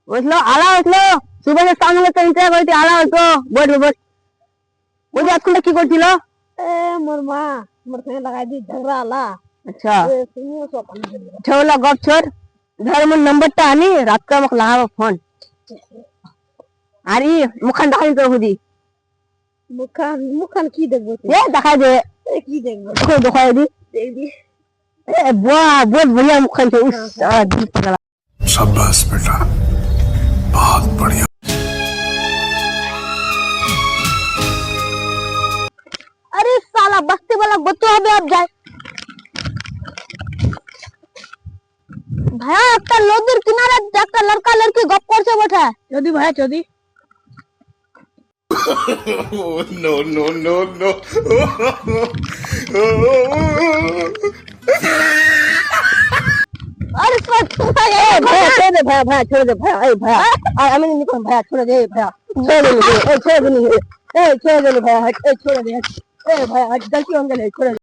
उठलो आला उठलो सुबह से काम হলো তো ইন্টার করতে আলা উঠো বট বট ওই যে আজকে কি করছিল মোর মা মোর সঙ্গে লাগাই দি ঝগড়া আলা अच्छा শুনিও সব छोला गप छोड़ घर में नंबरটা আনি রাত কা আমাকে লাগাবো ফোন আরে মুখান দেখাই তো হুদি মুখান কি দেখবো এ দেখাই দে কি দেখবো দেখাই দি দেখ দি ए वाह बहुत बढ़िया मुखान थे उस दिल पकड़ा शाबाश बेटा बहुत बढ़िया अरे साला बस्ती वाला बच्चों হবে अब जाए ভাইয়া একটা নদীর কিনারে একটা লড়কা লড়কি গপ করছে বটে चौधरी भाई Chaudhary no no no no अरे भाई भाई छोड़ दे भाई छोड़ दे भाई ए भाई আমি নিকো भाई छोड़ दे भाई छोड़ दे ए छोड़ दे ए छोड़ दे भाई ए छोड़ दे ए भाई गलती हो गई छोड़ दे